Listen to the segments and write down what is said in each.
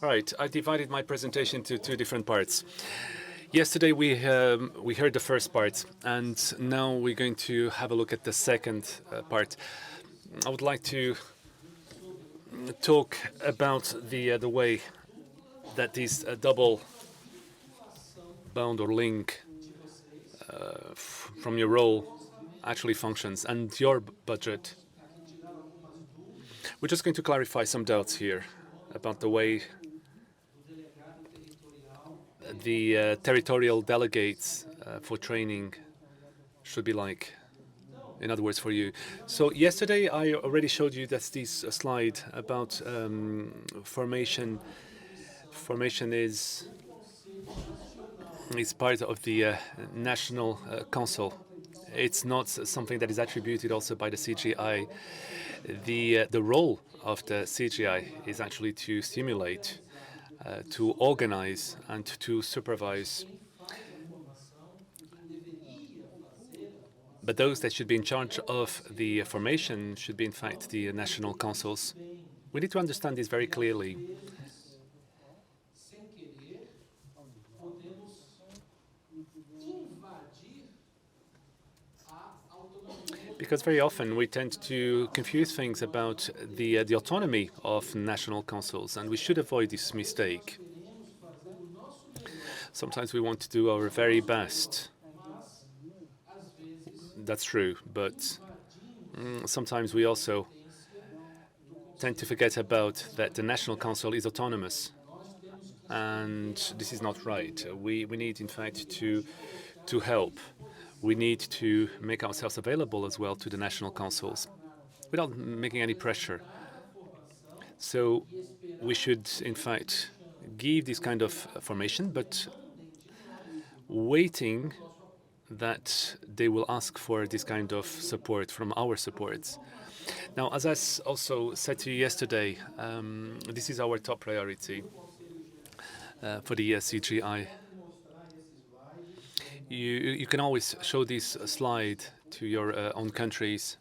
All right, I divided my presentation into two different parts. Yesterday we heard the first part, and now we're going to have a look at the second part. I would like to talk about the way that this double bound or link from your role actually functions and your budget. We're just going to clarify some doubts here about the way the territorial delegates for training should be like. In other words, for you. So yesterday I already showed you that this slide about formation. Formation is part of the National Council. It's not something that is attributed also by the CGI. The role of the CGI is actually to stimulate, to organize, and to supervise. But those that should be in charge of the formation should be, in fact, the national councils. We need to understand this very clearly. Because very often we tend to confuse things about the autonomy of national councils, and we should avoid this mistake. Sometimes we want to do our very best. That's true, but sometimes we also tend to forget about that the National Council is autonomous, and this is not right. We need, in fact, to help. We need to make ourselves available as well to the national councils without making any pressure. So we should, in fact, give this kind of formation, but waiting that they will ask for this kind of support from our supports. Now, as I also said to you yesterday, this is our top priority for the CGI. You can always show this slide to your own countries.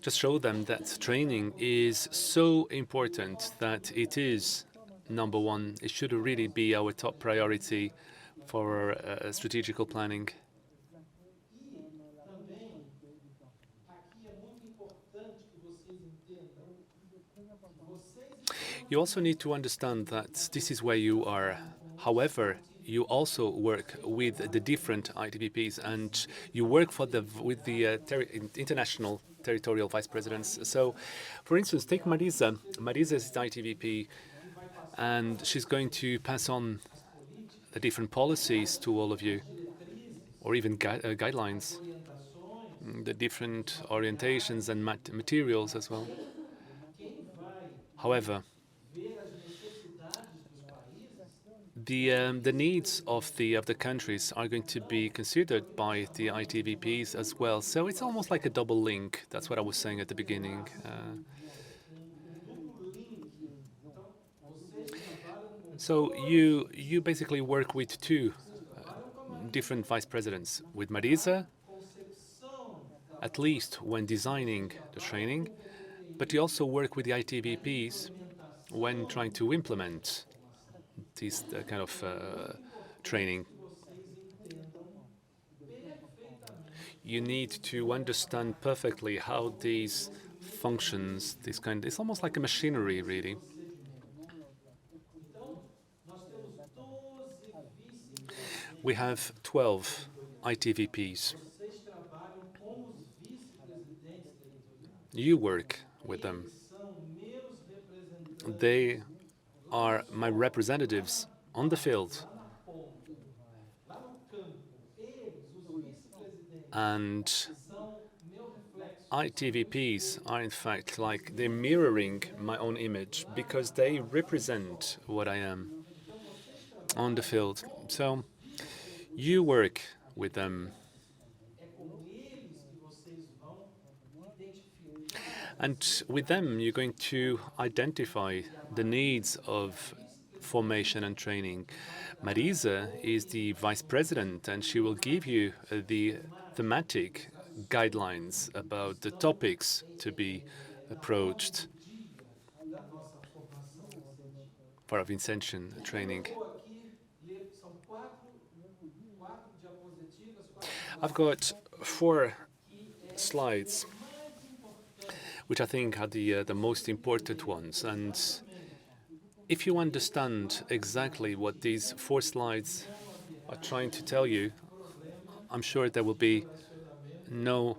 Just show them that training is so important that it is number one. It should really be our top priority for strategical planning. You also need to understand that this is where you are. However, you also work with the different ITVPs, and you work with the international territorial vice presidents. So, for instance, take Marisa. Marisa is the ITVP, and she's going to pass on the different policies to all of you, or even guidelines, the different orientations and materials as well. However, the needs of the countries are going to be considered by the ITVPs as well. So it's almost like a double link. That's what I was saying at the beginning. So you basically work with two different vice presidents. With Marisa, at least when designing the training, but you also work with the ITVPs when trying to implement this kind of training. You need to understand perfectly how these functions. It's almost like a machinery, really. We have 12 ITVPs. You work with them. They are my representatives on the field. And ITVPs are, in fact, like they're mirroring my own image because they represent what I am on the field. So you work with them. And with them, you're going to identify the needs of formation and training. Marisa is the vice president, and she will give you the thematic guidelines about the topics to be approached. for our Vincentian training. I've got 4 slides, which I think are the most important ones. And if you understand exactly what these 4 slides are trying to tell you, I'm sure there will be no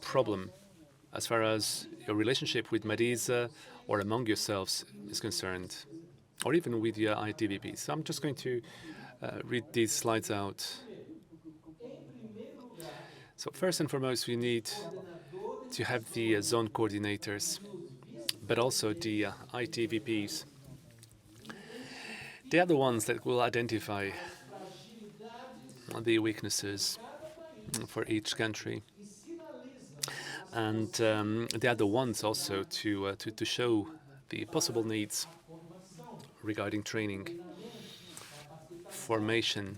problem as far as your relationship with Marisa or among yourselves is concerned, or even with your ITVP. So I'm just going to read these slides out. So first and foremost, we need to have the zone coordinators, but also the ITVPs. They are the ones that will identify the weaknesses for each country. And they are the ones also to show the possible needs regarding training, formation,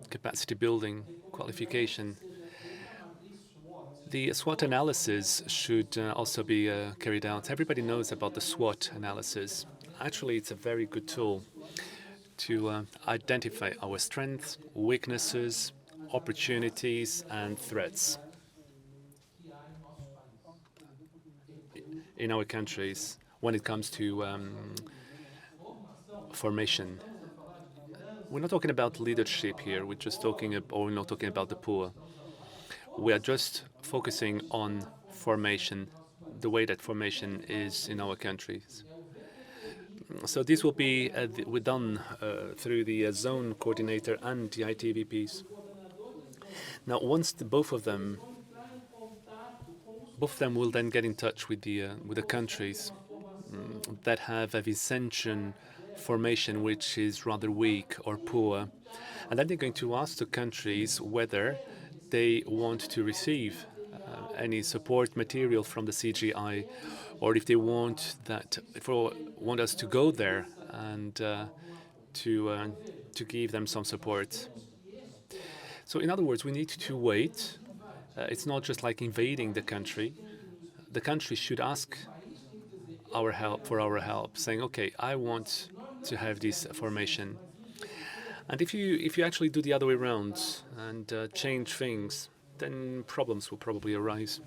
capacity building, qualification. The SWOT analysis should also be carried out. Everybody knows about the SWOT analysis. Actually, it's a very good tool to identify our strengths, weaknesses, opportunities, and threats in our countries when it comes to formation. We're not talking about leadership here. We're just talking or we're not talking about the poor. We are just focusing on formation, the way that formation is in our countries. So this will be done through the zone coordinator and the ITVPs. Now, once both of them will then get in touch with the countries that have a Vincentian formation which is rather weak or poor, and then they're going to ask the countries whether they want to receive any support material from the CGI, or if they want us to go there and to give them some support. So in other words, we need to wait. It's not just like invading the country. The country should ask our help, saying, "Okay, I want to have this formation." And if you actually do the other way around and change things, then problems will probably arise.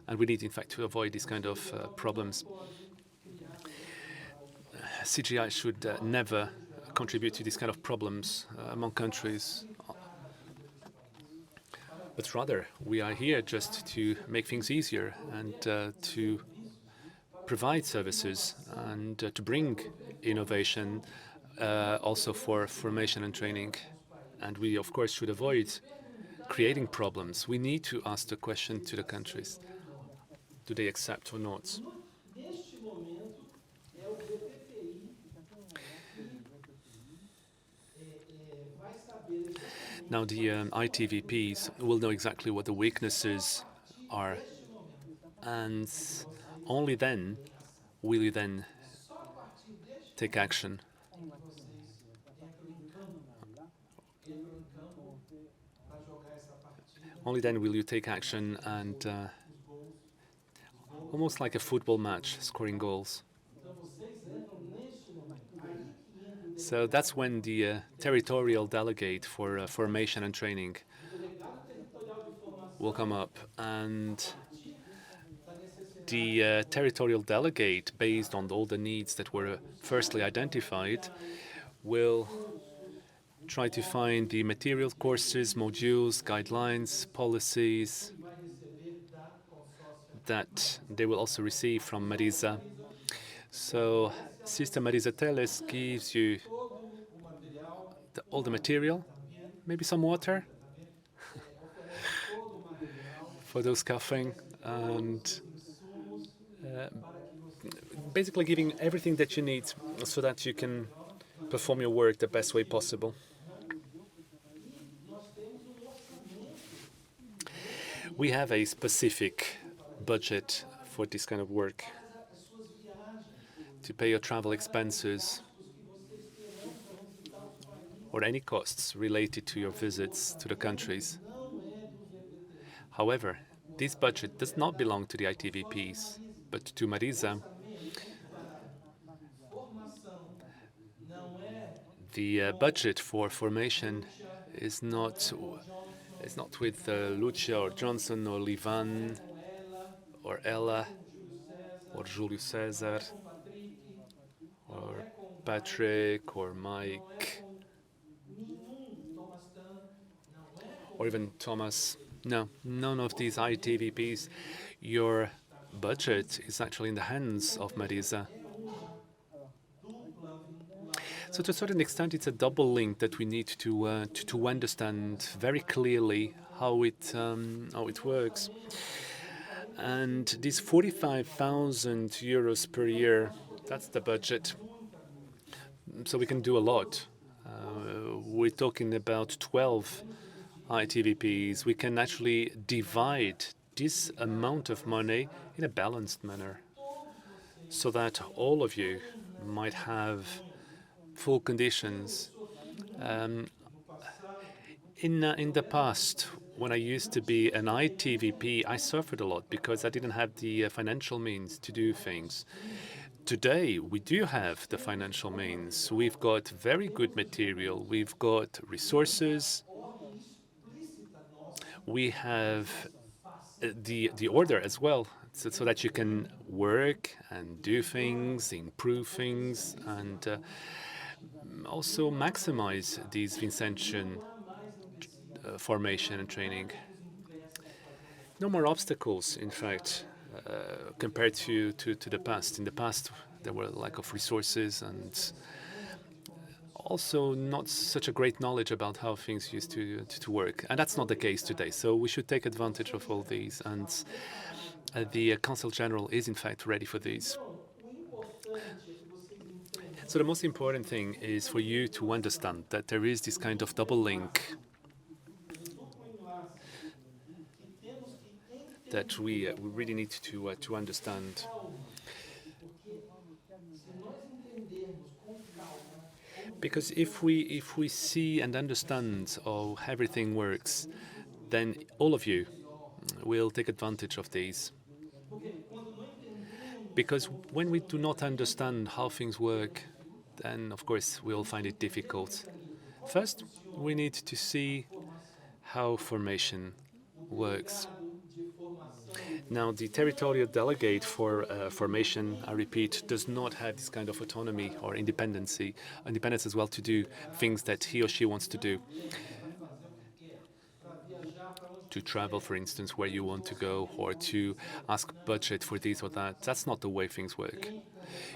And we need, in fact, to avoid these kind of problems. CGI should never contribute to these kind of problems among countries. But rather, we are here just to make things easier and to provide services and to bring innovation also for formation and training. And we, of course, should avoid creating problems. We need to ask the question to the countries. Do they accept or not? Now, the ITVPs will know exactly what the weaknesses are, and only then will you then take action. Only then will you take action and almost like a football match, scoring goals. So that's when the territorial delegate for formation and training will come up, and the territorial delegate, based on all the needs that were firstly identified, will try to find the material courses, modules, guidelines, policies that they will also receive from Marisa. So Sister Marisa Teles gives you all the material, maybe some water for those coughing, and basically giving everything that you need so that you can perform your work the best way possible. We have a specific budget for this kind of work to pay your travel expenses or any costs related to your visits to the countries. However, this budget does not belong to the ITVPs, but to Marisa. the budget for formation is not with Lucia or Johnson or Livan or Ella or Julio Cesar or Patrick or Mike or even Thomas. No, none of these ITVPs. Your budget is actually in the hands of Marisa. So to a certain extent, it's a double link that we need to understand very clearly how it works. And these 45,000 euros per year, that's the budget. So we can do a lot. We're talking about 12 ITVPs. We can actually divide this amount of money in a balanced manner so that all of you might have full conditions. In the past, when I used to be an ITVP, I suffered a lot because I didn't have the financial means to do things. Today, we do have the financial means. We've got very good material. We've got resources. We have the order as well, so that you can work and do things, improve things, and also maximize these Vincentian formation and training. No more obstacles, in fact, compared to the past. In the past, there were a lack of resources and also not such a great knowledge about how things used to work. And that's not the case today. So we should take advantage of all these. And the Council General is, in fact, ready for these. So the most important thing is for you to understand that there is this kind of double link that we really need to understand. Because if we see and understand how everything works, then all of you will take advantage of these. Because when we do not understand how things work, then of course we'll find it difficult. First, we need to see how formation works. Now, the territorial delegate for formation, I repeat, does not have this kind of autonomy or independence as well to do things that he or she wants to do. To travel, for instance, where you want to go, or to ask budget for this or that. That's not the way things work.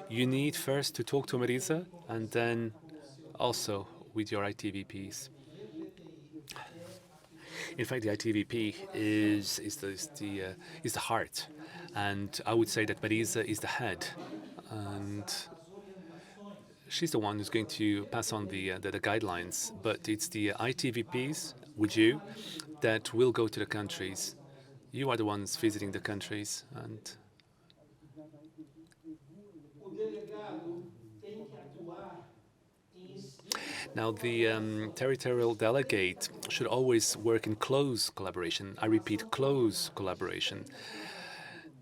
You need first to talk to Marisa, and then also with your ITVPs. In fact, the ITVP is the heart, and I would say that Marisa is the head, and she's the one who's going to pass on the guidelines. But it's the ITVPs with you that will go to the countries. You are the ones visiting the countries, and now the territorial delegate should always work in close collaboration. I repeat, close collaboration.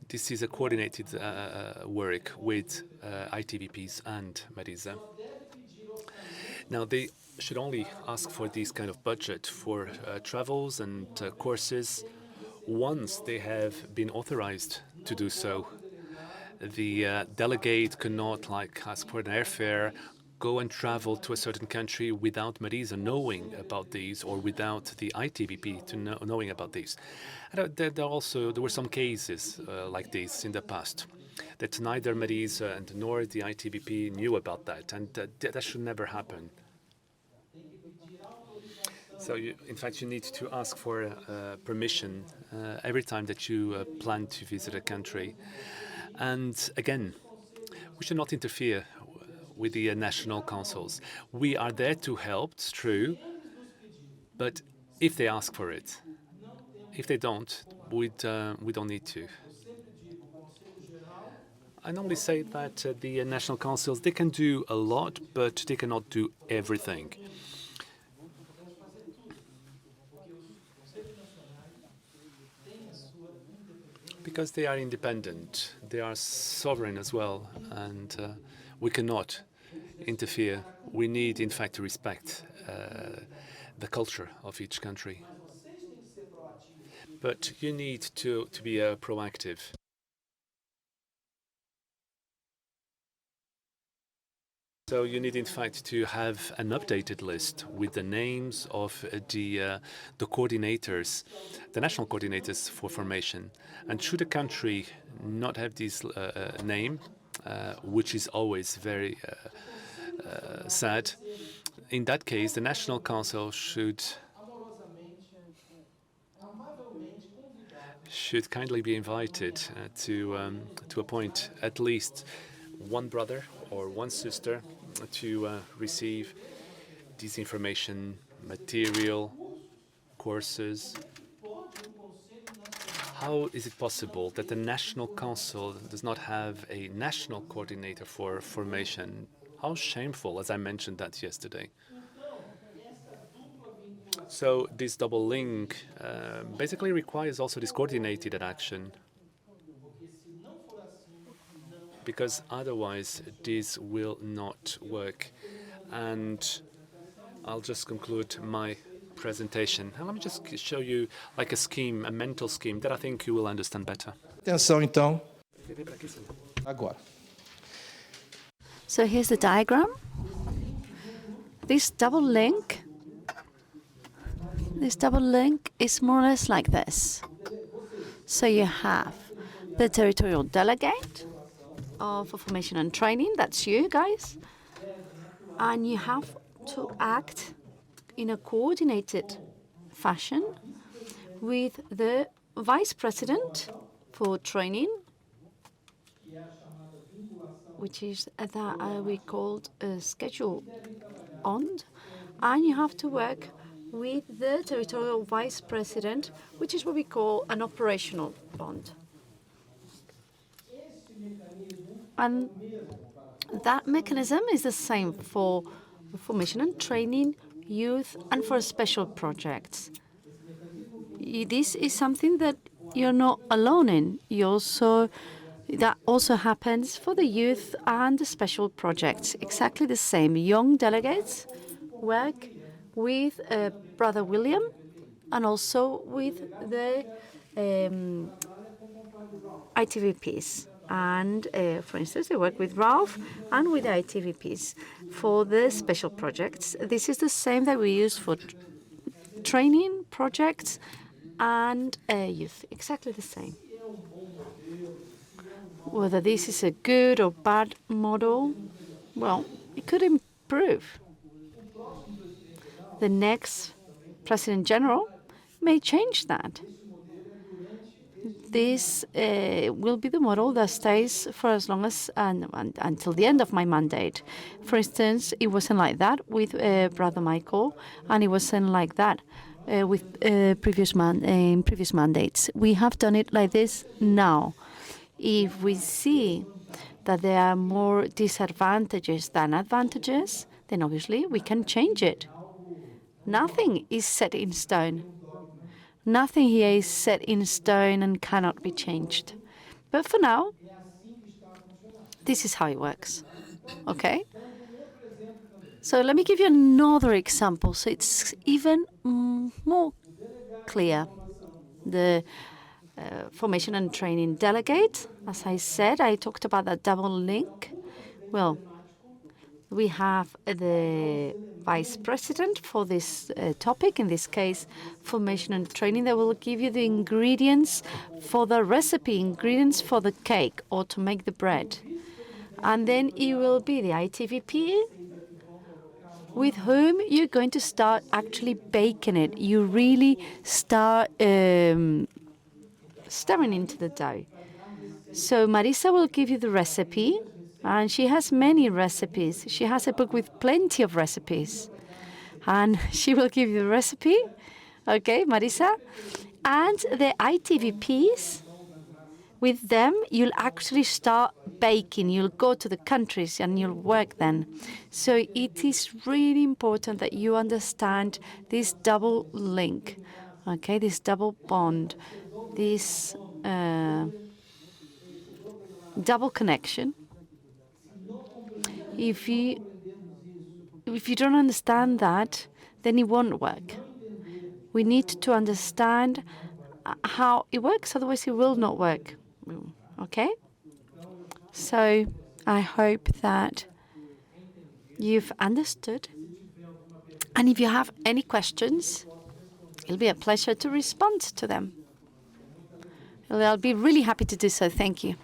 This is a coordinated work with ITVPs and Marisa. Now, they should only ask for this kind of budget for travels and courses once they have been authorized to do so. The delegate cannot ask for an airfare, go and travel to a certain country without Marisa knowing about these, or without the ITVP knowing about these. And there were some cases like this in the past, that neither Marisa and nor the ITVP knew about that, and that should never happen. So, in fact, you need to ask for permission every time that you plan to visit a country. And again, we should not interfere with the national councils. We are there to help, it's true, but if they ask for it, if they don't, we don't need to. I normally say that the national councils, they can do a lot, but they cannot do everything. Because they are independent, they are sovereign as well, and we cannot interfere. We need, in fact, to respect the culture of each country. But you need to be proactive. So you need, in fact, to have an updated list with the names of the coordinators, the national coordinators for formation. And should a country not have this name, which is always very sad, in that case, the National Council should kindly be invited to appoint at least one brother or one sister to receive this information, material, courses. How is it possible that the National Council does not have a national coordinator for formation? How shameful, as I mentioned that yesterday. So this double link basically requires also this coordinated action, because otherwise this will not work. And I'll just conclude my presentation. And let me just show you like a scheme, a mental scheme that I think you will understand better. Atenção, então. Agora. So here's the diagram. This double link is more or less like this. So you have the territorial delegate for formation and training, that's you guys, and you have to act in a coordinated fashion with the vice president for training, which is that we called a schedule bond, and you have to work with the territorial vice president, which is what we call an operational bond. And that mechanism is the same for formation and training, youth, and for special projects. This is something that you're not alone in. That also happens for the youth and the special projects. Exactly the same. Young delegates work with Brother William and also with the ITVPs. And, for instance, they work with Ralph and with the ITVPs for the special projects. This is the same that we use for training projects and youth. Exactly the same. Whether this is a good or bad model, well, it could improve. The next President General may change that. This will be the model that stays for as long as until the end of my mandate. For instance, it wasn't like that with Brother Michael, and it wasn't like that with previous mandates. We have done it like this now. If we see that there are more disadvantages than advantages, then obviously we can change it. Nothing is set in stone. Nothing here is set in stone and cannot be changed. But for now, this is how it works. Okay? So let me give you another example so it's even more clear. The formation and training delegate, as I said, I talked about that double link. Well, we have the vice president for this topic, in this case, formation and training, that will give you the ingredients for the recipe, ingredients for the cake or to make the bread. And then it will be the ITVP with whom you're going to start actually baking it. You really start stirring into the dough. So Marisa will give you the recipe, and she has many recipes. She has a book with plenty of recipes. And she will give you the recipe, okay, Marisa? And the ITVPs, with them, you'll actually start baking. You'll go to the countries and you'll work then. So it is really important that you understand this double link, okay, this double bond, this double connection. If you don't understand that, then it won't work. We need to understand how it works, otherwise it will not work. Okay? So I hope that you've understood. And if you have any questions, it'll be a pleasure to respond to them. I'll be really happy to do so. Thank you.